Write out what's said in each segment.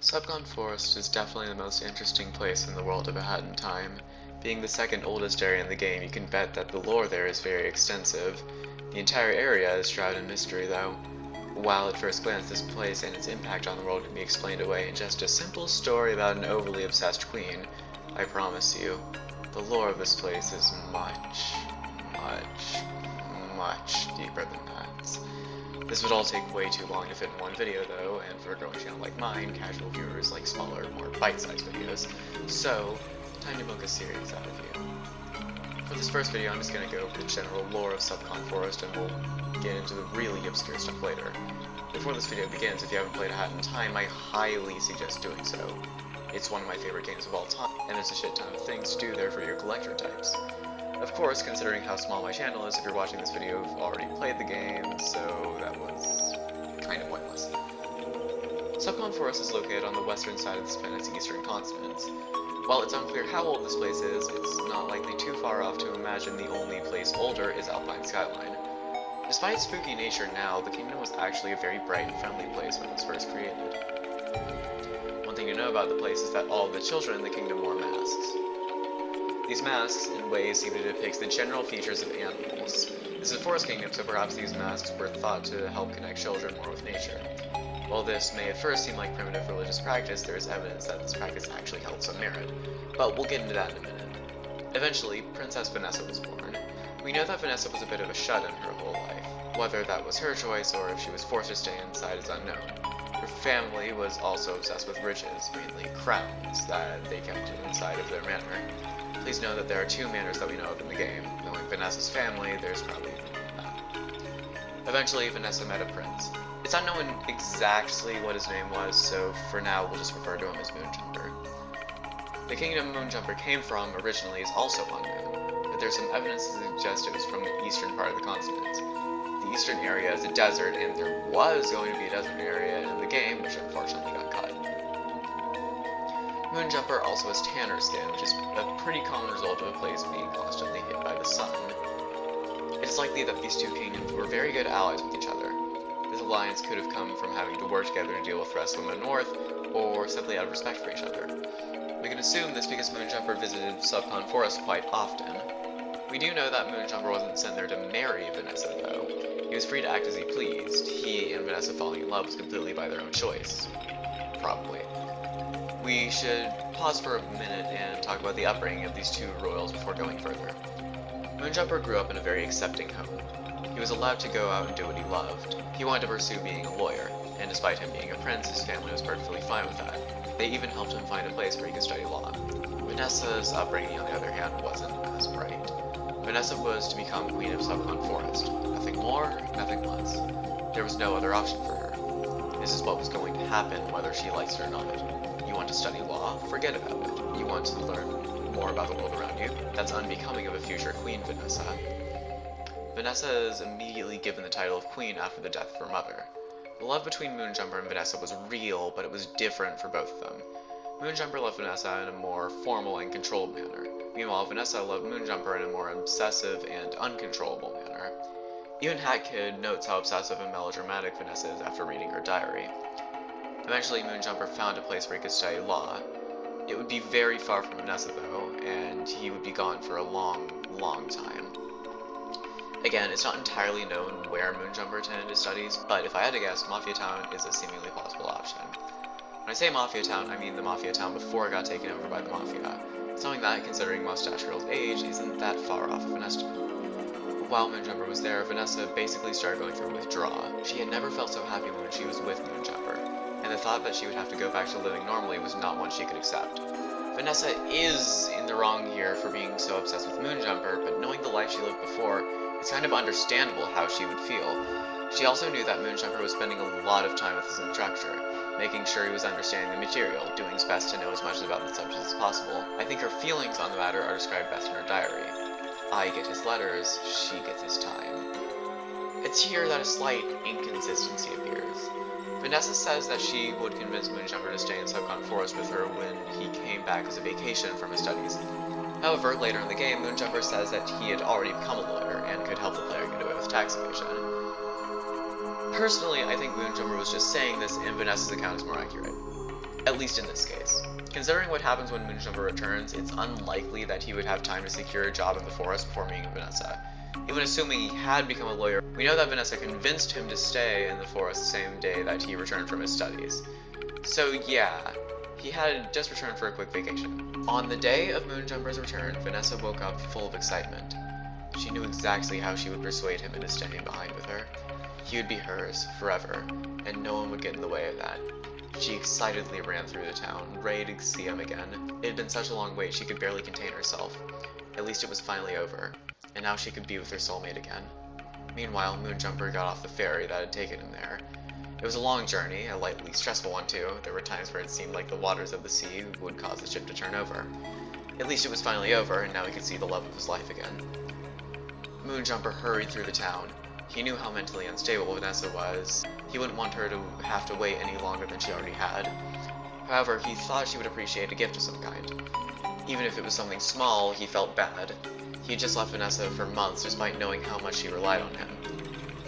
Subcon Forest is definitely the most interesting place in the world of A Hat in Time. Being the second oldest area in the game, you can bet that the lore there is very extensive. The entire area is shrouded in mystery, though. While at first glance this place and its impact on the world can be explained away in just a simple story about an overly obsessed queen, I promise you, the lore of this place is much, much deeper than that. This would all take way too long to fit in one video though, and for a growing channel like mine, casual viewers like smaller, more bite-sized videos. So, time to milk a series out of you. For this first video, I'm just going to go over the general lore of Subcon Forest, and we'll get into the really obscure stuff later. Before this video begins, if you haven't played A Hat in Time, I highly suggest doing so. It's one of my favorite games of all time, and there's a shit ton of things to do there for your collector types. Of course, considering how small my channel is, if you're watching this video, you've already played the game, so that was kind of pointless. Subcon Forest is located on the western side of this planet's eastern continent. While it's unclear how old this place is, it's not likely too far off to imagine the only place older is Alpine Skyline. Despite its spooky nature now, the kingdom was actually a very bright and friendly place when it was first created. One thing to know about the place is that all of the children in the kingdom wore masks. These masks, in ways, seem to depict the general features of animals. This is a forest kingdom, so perhaps these masks were thought to help connect children more with nature. While this may at first seem like primitive religious practice, there is evidence that this practice actually held some merit. But we'll get into that in a minute. Eventually, Princess Vanessa was born. We know that Vanessa was a bit of a shut-in her whole life. Whether that was her choice or if she was forced to stay inside is unknown. Her family was also obsessed with riches, mainly crowns, that they kept inside of their manor. Please know that there are two manors that we know of in the game. Knowing Vanessa's family, there's probably that. Eventually, Vanessa met a prince. It's unknown exactly what his name was, so for now we'll just refer to him as Moonjumper. The kingdom Moonjumper came from originally is also unknown, but there's some evidence to suggest it was from the eastern part of the continent. The eastern area is a desert, and there was going to be a desert area in the game, which unfortunately got cut. Moonjumper also has tanner skin, which is a pretty common result of a place being constantly hit by the sun. It is likely that these two kingdoms were very good allies with each other. This alliance could have come from having to work together to deal with threats from the north, or simply out of respect for each other. We can assume this because Moonjumper visited Subcon Forest quite often. We do know that Moonjumper wasn't sent there to marry Vanessa, though. He was free to act as he pleased. He and Vanessa falling in love was completely by their own choice. Probably. We should pause for a minute and talk about the upbringing of these two royals before going further. Moonjumper grew up in a very accepting home. He was allowed to go out and do what he loved. He wanted to pursue being a lawyer, and despite him being a prince, his family was perfectly fine with that. They even helped him find a place where he could study law. Vanessa's upbringing, on the other hand, wasn't as bright. Vanessa was to become queen of Subcon Forest. Nothing more, nothing less. There was no other option for her. This is what was going to happen, whether she likes it or not. You want to study law? Forget about it. You want to learn more about the world around you? That's unbecoming of a future queen, Vanessa. Vanessa is immediately given the title of queen after the death of her mother. The love between Moonjumper and Vanessa was real, but it was different for both of them. Moonjumper loved Vanessa in a more formal and controlled manner. Meanwhile, Vanessa loved Moonjumper in a more obsessive and uncontrollable manner. Even Hat Kid notes how obsessive and melodramatic Vanessa is after reading her diary. Eventually, Moonjumper found a place where he could study law. It would be very far from Vanessa, though, and he would be gone for a long, long time. Again, it's not entirely known where Moonjumper attended his studies, but if I had to guess, Mafia Town is a seemingly plausible option. When I say Mafia Town, I mean the Mafia Town before it got taken over by the Mafia. Something that, considering Mustache Girl's age, isn't that far off of an estimate. But while Moonjumper was there, Vanessa basically started going through withdrawal. She had never felt so happy when she was with Moonjumper, and the thought that she would have to go back to living normally was not one she could accept. Vanessa is in the wrong here for being so obsessed with Moonjumper, but knowing the life she lived before, it's kind of understandable how she would feel. She also knew that Moonjumper was spending a lot of time with his instructor, making sure he was understanding the material, doing his best to know as much about the subject as possible. I think her feelings on the matter are described best in her diary. I get his letters, she gets his time. It's here that a slight inconsistency appears. Vanessa says that she would convince Moonjumper to stay in Subcon Forest with her when he came back as a vacation from his studies. However, later in the game, Moonjumper says that he had already become a lawyer and could help the player get away with tax evasion. Personally, I think Moonjumper was just saying this, and Vanessa's account is more accurate. At least in this case. Considering what happens when Moonjumper returns, it's unlikely that he would have time to secure a job in the forest before meeting Vanessa. Even assuming he had become a lawyer, we know that Vanessa convinced him to stay in the forest the same day that he returned from his studies. So yeah, he had just returned for a quick vacation. On the day of Moonjumper's return, Vanessa woke up full of excitement. She knew exactly how she would persuade him into staying behind with her. He would be hers, forever, and no one would get in the way of that. She excitedly ran through the town, ready to see him again. It had been such a long wait she could barely contain herself. At least it was finally over, and now she could be with her soulmate again. Meanwhile, Moonjumper got off the ferry that had taken him there. It was a long journey, a lightly stressful one too. There were times where it seemed like the waters of the sea would cause the ship to turn over. At least it was finally over, and now he could see the love of his life again. Moonjumper hurried through the town. He knew how mentally unstable Vanessa was. He wouldn't want her to have to wait any longer than she already had. However, he thought she would appreciate a gift of some kind. Even if it was something small, he felt bad. He had just left Vanessa for months despite knowing how much she relied on him.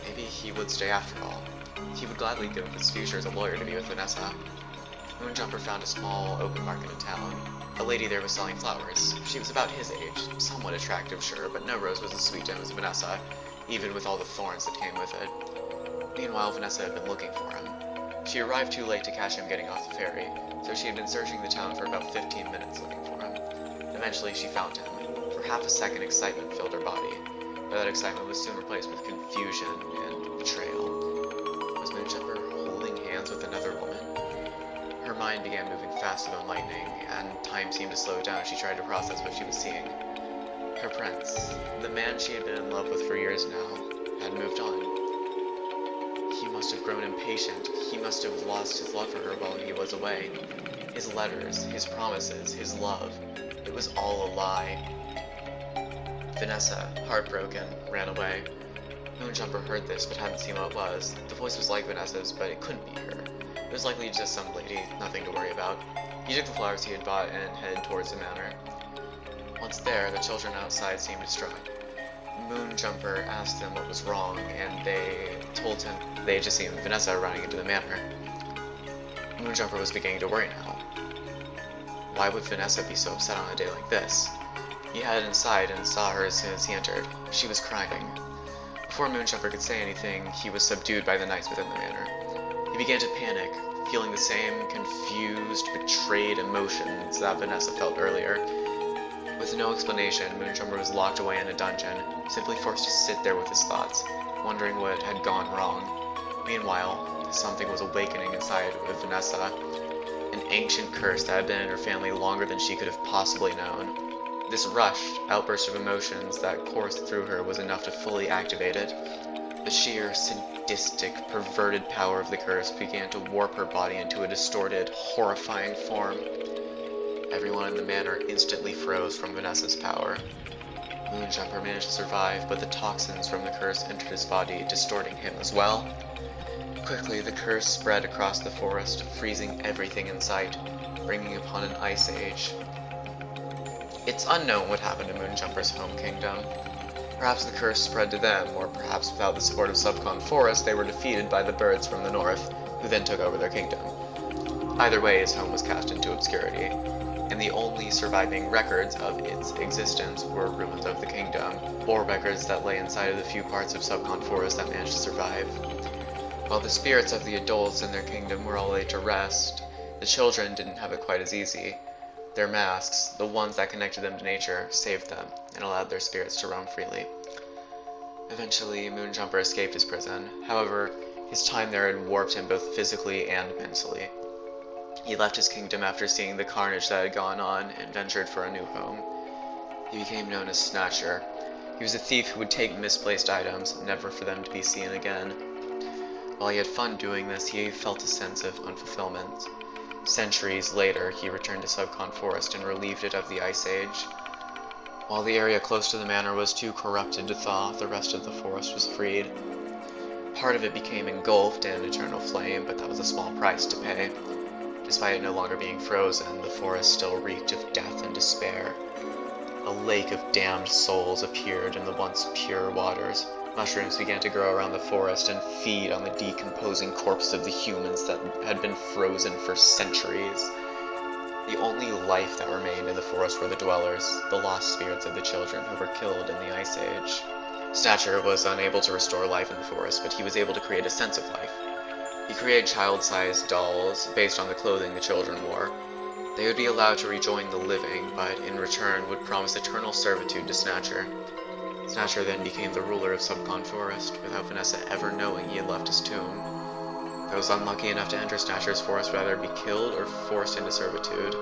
Maybe he would stay after all. He would gladly give up his future as a lawyer to be with Vanessa. Moonjumper found a small open market in town. A lady there was selling flowers. She was about his age, somewhat attractive, sure, but no rose was as sweet to him as Vanessa, even with all the thorns that came with it. Meanwhile, Vanessa had been looking for him. She arrived too late to catch him getting off the ferry, so she had been searching the town for about 15 minutes looking for him. Eventually, she found him. For half a second, excitement filled her body, but that excitement was soon replaced with confusion and betrayal. Was Moonjumper holding hands with another woman? Her mind began moving faster than lightning, and time seemed to slow down as she tried to process what she was seeing. Her prince, the man she had been in love with for years now, had moved on. He must have grown impatient. He must have lost his love for her while he was away. His letters, his promises, his love. It was all a lie. Vanessa, heartbroken, ran away. Moonjumper heard this, but hadn't seen what it was. The voice was like Vanessa's, but it couldn't be her. It was likely just some lady, nothing to worry about. He took the flowers he had bought and headed towards the manor. Once there, the children outside seemed distraught. Moonjumper asked them what was wrong, and they told him they had just seen Vanessa running into the manor. Moonjumper was beginning to worry now. Why would Vanessa be so upset on a day like this? He headed inside and saw her as soon as he entered. She was crying. Before Moonjumper could say anything, he was subdued by the knights within the manor. He began to panic, feeling the same confused, betrayed emotions that Vanessa felt earlier. With no explanation, Moonjumper was locked away in a dungeon, simply forced to sit there with his thoughts, wondering what had gone wrong. Meanwhile, something was awakening inside of Vanessa, an ancient curse that had been in her family longer than she could have possibly known. This rushed outburst of emotions that coursed through her was enough to fully activate it. The sheer, sadistic, perverted power of the curse began to warp her body into a distorted, horrifying form. Everyone in the manor instantly froze from Vanessa's power. Moonjumper managed to survive, but the toxins from the curse entered his body, distorting him as well. Quickly, the curse spread across the forest, freezing everything in sight, bringing upon an ice age. It's unknown what happened to Moonjumper's home kingdom. Perhaps the curse spread to them, or perhaps without the support of Subcon Forest, they were defeated by the birds from the north, who then took over their kingdom. Either way, his home was cast into obscurity, and the only surviving records of its existence were ruins of the kingdom, or records that lay inside of the few parts of Subcon Forest that managed to survive. While the spirits of the adults in their kingdom were all laid to rest, the children didn't have it quite as easy. Their masks, the ones that connected them to nature, saved them, and allowed their spirits to roam freely. Eventually, Moonjumper escaped his prison. However, his time there had warped him both physically and mentally. He left his kingdom after seeing the carnage that had gone on, and ventured for a new home. He became known as Snatcher. He was a thief who would take misplaced items, never for them to be seen again. While he had fun doing this, he felt a sense of unfulfillment. Centuries later, he returned to Subcon Forest and relieved it of the Ice Age. While the area close to the manor was too corrupted to thaw, the rest of the forest was freed. Part of it became engulfed in eternal flame, but that was a small price to pay. Despite it no longer being frozen, the forest still reeked of death and despair. A lake of damned souls appeared in the once pure waters, Mushrooms began to grow around the forest and feed on the decomposing corpses of the humans that had been frozen for centuries. The only life that remained in the forest were the dwellers, the lost spirits of the children who were killed in the Ice Age. Snatcher was unable to restore life in the forest, but he was able to create a sense of life. He created child-sized dolls based on the clothing the children wore. They would be allowed to rejoin the living, but in return would promise eternal servitude to Snatcher. Snatcher then became the ruler of Subcon Forest, without Vanessa ever knowing he had left his tomb. Those unlucky enough to enter Snatcher's forest would either be killed or forced into servitude.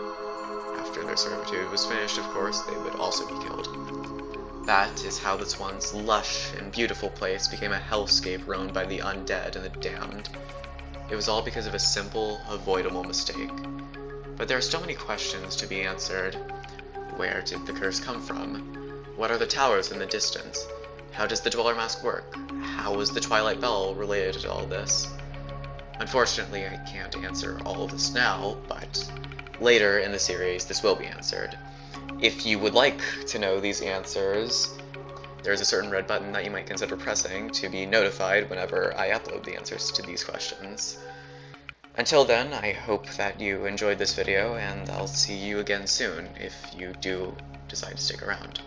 After their servitude was finished, of course, they would also be killed. That is how this once lush and beautiful place became a hellscape roamed by the undead and the damned. It was all because of a simple, avoidable mistake. But there are so many questions to be answered. Where did the curse come from? What are the towers in the distance? How does the Dweller Mask work? How is the Twilight Bell related to all this? Unfortunately, I can't answer all of this now, but later in the series this will be answered. If you would like to know these answers, there's a certain red button that you might consider pressing to be notified whenever I upload the answers to these questions. Until then, I hope that you enjoyed this video, and I'll see you again soon if you do decide to stick around.